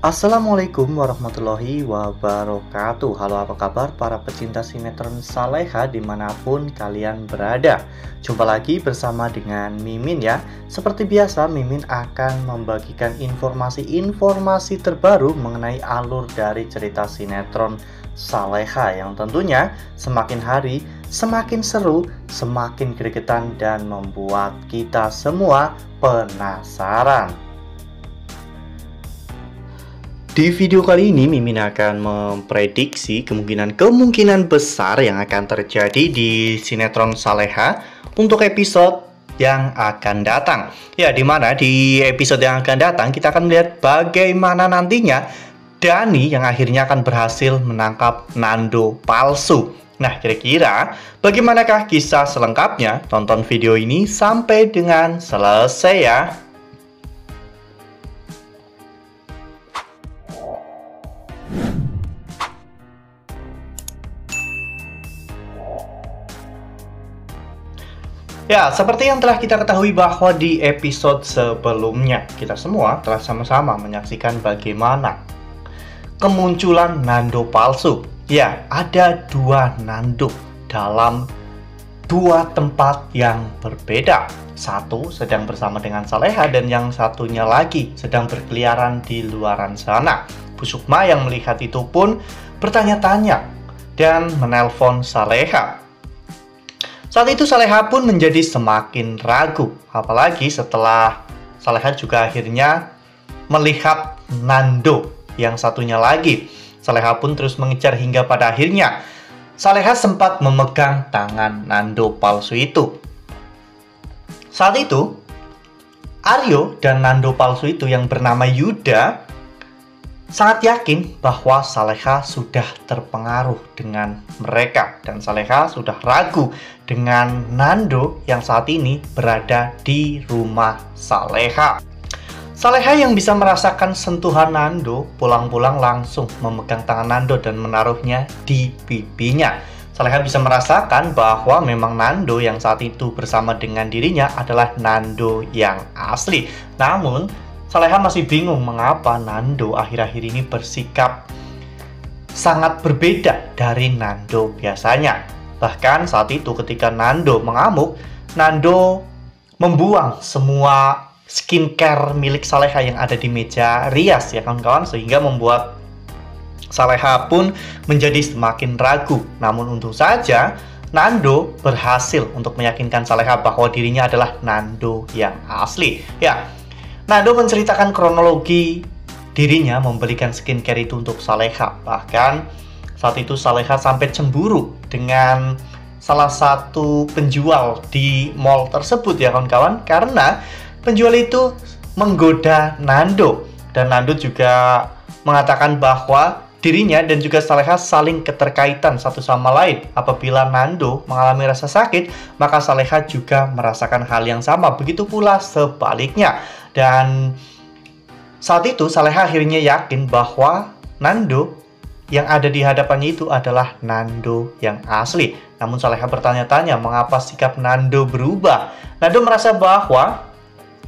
Assalamualaikum warahmatullahi wabarakatuh. Halo, apa kabar para pecinta sinetron Saleha dimanapun kalian berada. Jumpa lagi bersama dengan Mimin ya. Seperti biasa, Mimin akan membagikan informasi-informasi terbaru mengenai alur dari cerita sinetron Saleha yang tentunya semakin hari semakin seru, semakin gregetan, dan membuat kita semua penasaran. Di video kali ini, Mimin akan memprediksi kemungkinan besar yang akan terjadi di sinetron Saleha untuk episode yang akan datang. Ya, dimana di episode yang akan datang kita akan melihat bagaimana nantinya Dani yang akhirnya akan berhasil menangkap Nando palsu. Nah, kira-kira bagaimanakah kisah selengkapnya? Tonton video ini sampai dengan selesai ya. Ya, seperti yang telah kita ketahui bahwa di episode sebelumnya, kita semua telah sama-sama menyaksikan bagaimana kemunculan Nando palsu. Ya, ada dua Nando dalam dua tempat yang berbeda. Satu sedang bersama dengan Saleha dan yang satunya lagi sedang berkeliaran di luaran sana. Bu Sukma yang melihat itu pun bertanya-tanya dan menelpon Saleha. Saat itu Saleha pun menjadi semakin ragu, apalagi setelah Saleha juga akhirnya melihat Nando yang satunya lagi. Saleha pun terus mengejar hingga pada akhirnya Saleha sempat memegang tangan Nando palsu itu. Saat itu Aryo dan Nando palsu itu yang bernama Yuda sangat yakin bahwa Saleha sudah terpengaruh dengan mereka dan Saleha sudah ragu dengan Nando yang saat ini berada di rumah Saleha. Saleha yang bisa merasakan sentuhan Nando pulang-pulang langsung memegang tangan Nando dan menaruhnya di pipinya. Saleha bisa merasakan bahwa memang Nando yang saat itu bersama dengan dirinya adalah Nando yang asli. Namun Saleha masih bingung mengapa Nando akhir-akhir ini bersikap sangat berbeda dari Nando biasanya. Bahkan saat itu ketika Nando mengamuk, Nando membuang semua skincare milik Saleha yang ada di meja rias ya kawan-kawan, sehingga membuat Saleha pun menjadi semakin ragu. Namun untung saja Nando berhasil untuk meyakinkan Saleha bahwa dirinya adalah Nando yang asli. Ya, Nando menceritakan kronologi dirinya membelikan skincare itu untuk Saleha. Bahkan saat itu Saleha sampai cemburu dengan salah satu penjual di mall tersebut ya kawan-kawan, karena penjual itu menggoda Nando. Dan Nando juga mengatakan bahwa dirinya dan juga Saleha saling keterkaitan satu sama lain. Apabila Nando mengalami rasa sakit, maka Saleha juga merasakan hal yang sama. Begitu pula sebaliknya. Dan saat itu Saleha akhirnya yakin bahwa Nando yang ada di hadapannya itu adalah Nando yang asli. Namun Saleha bertanya-tanya mengapa sikap Nando berubah. Nando merasa bahwa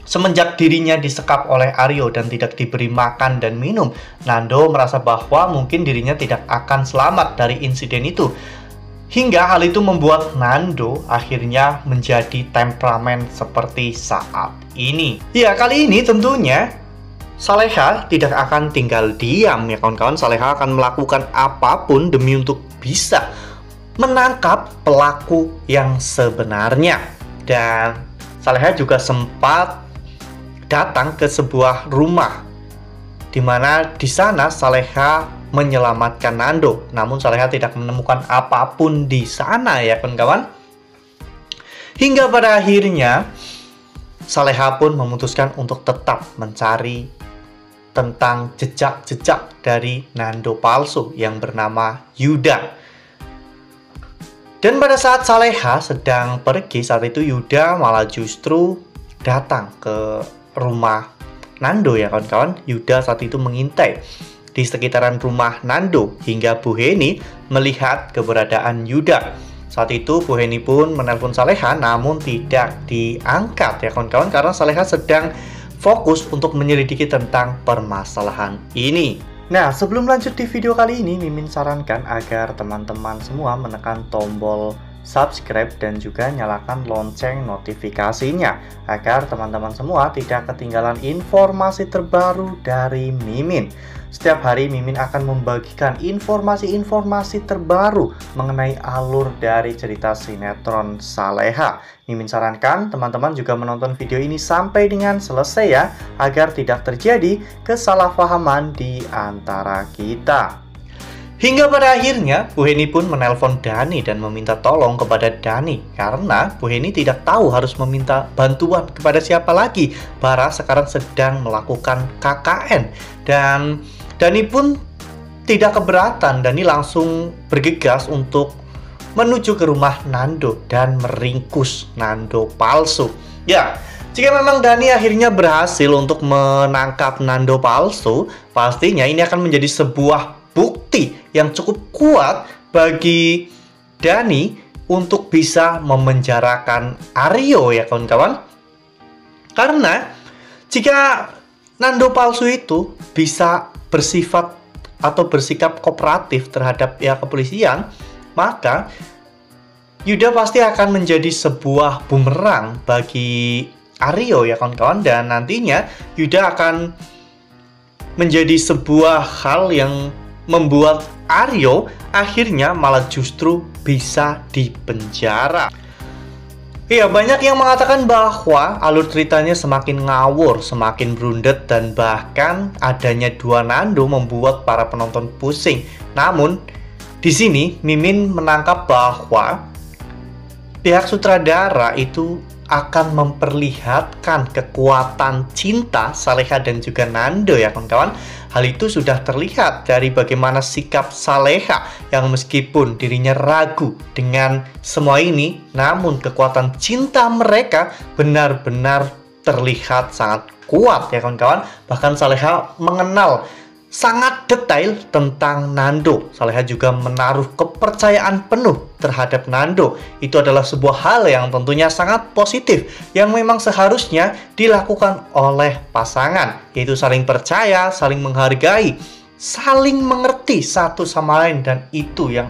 semenjak dirinya disekap oleh Aryo dan tidak diberi makan dan minum, Nando merasa bahwa mungkin dirinya tidak akan selamat dari insiden itu. Hingga hal itu membuat Nando akhirnya menjadi temperamen seperti saat ini. Ya, kali ini tentunya Saleha tidak akan tinggal diam ya kawan-kawan. Saleha akan melakukan apapun demi untuk bisa menangkap pelaku yang sebenarnya. Dan Saleha juga sempat datang ke sebuah rumah di mana di sana Saleha menyelamatkan Nando. Namun Saleha tidak menemukan apapun di sana ya kawan-kawan. Hingga pada akhirnya Saleha pun memutuskan untuk tetap mencari tentang jejak-jejak dari Nando palsu yang bernama Yuda. Dan pada saat Saleha sedang pergi, saat itu Yuda malah justru datang ke rumah Nando ya kawan-kawan. Yuda saat itu mengintai di sekitaran rumah Nando hingga Bu Heni melihat keberadaan Yuda. Saat itu Bu Heni pun menelpon Saleha namun tidak diangkat ya kawan-kawan, karena Saleha sedang fokus untuk menyelidiki tentang permasalahan ini. Nah, sebelum lanjut di video kali ini, Mimin sarankan agar teman-teman semua menekan tombol subscribe dan juga nyalakan lonceng notifikasinya agar teman-teman semua tidak ketinggalan informasi terbaru dari Mimin. Setiap hari Mimin akan membagikan informasi-informasi terbaru mengenai alur dari cerita sinetron Saleha. Mimin sarankan teman-teman juga menonton video ini sampai dengan selesai ya, agar tidak terjadi kesalahpahaman di antara kita. Hingga pada akhirnya, Bu Heni pun menelpon Dhani dan meminta tolong kepada Dhani karena Bu Heni tidak tahu harus meminta bantuan kepada siapa lagi. Bara sekarang sedang melakukan KKN dan Dhani pun tidak keberatan. Dhani langsung bergegas untuk menuju ke rumah Nando dan meringkus Nando palsu. Ya, jika memang Dhani akhirnya berhasil untuk menangkap Nando palsu, pastinya ini akan menjadi sebuah bukti yang cukup kuat bagi Dhani untuk bisa memenjarakan Aryo ya kawan-kawan. Karena jika Nando palsu itu bisa bersifat atau bersikap kooperatif terhadap pihak kepolisian, maka Yuda pasti akan menjadi sebuah bumerang bagi Aryo ya kawan-kawan, dan nantinya Yuda akan menjadi sebuah hal yang membuat Aryo akhirnya malah justru bisa dipenjara. Ya, banyak yang mengatakan bahwa alur ceritanya semakin ngawur, semakin berundet, dan bahkan adanya dua Nando membuat para penonton pusing. Namun, di sini Mimin menangkap bahwa pihak sutradara itu akan memperlihatkan kekuatan cinta Saleha dan juga Nando ya kawan-kawan. Hal itu sudah terlihat dari bagaimana sikap Saleha yang meskipun dirinya ragu dengan semua ini, namun kekuatan cinta mereka benar-benar terlihat sangat kuat ya kawan-kawan. Bahkan Saleha mengenal sangat detail tentang Nando. Saleha juga menaruh kepercayaan penuh terhadap Nando. Itu adalah sebuah hal yang tentunya sangat positif, yang memang seharusnya dilakukan oleh pasangan, yaitu saling percaya, saling menghargai, saling mengerti satu sama lain, dan itu yang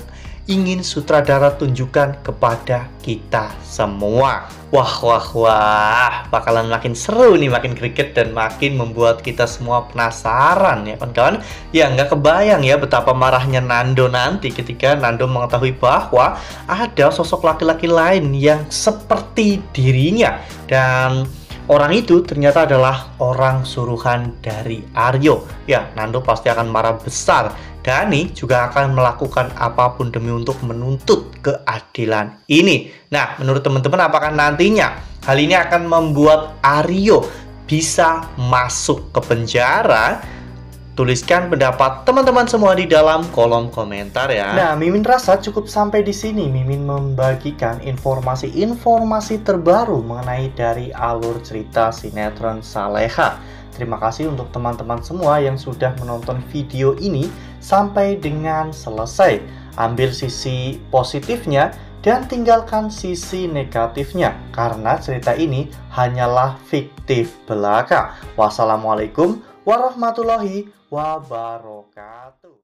ingin sutradara tunjukkan kepada kita semua. Wah, bakalan makin seru nih, makin greget, dan makin membuat kita semua penasaran ya kawan-kawan. Ya, nggak kebayang ya betapa marahnya Nando nanti ketika Nando mengetahui bahwa ada sosok laki-laki lain yang seperti dirinya, dan orang itu ternyata adalah orang suruhan dari Aryo. Ya, Nando pasti akan marah besar. Dhani juga akan melakukan apapun demi untuk menuntut keadilan ini. Nah, menurut teman-teman, apakah nantinya hal ini akan membuat Aryo bisa masuk ke penjara? Tuliskan pendapat teman-teman semua di dalam kolom komentar ya. Nah, Mimin rasa cukup sampai di sini. Mimin membagikan informasi-informasi terbaru mengenai dari alur cerita sinetron Saleha. Terima kasih untuk teman-teman semua yang sudah menonton video ini sampai dengan selesai. Ambil sisi positifnya dan tinggalkan sisi negatifnya, karena cerita ini hanyalah fiktif belaka. Wassalamualaikum warahmatullahi wabarakatuh.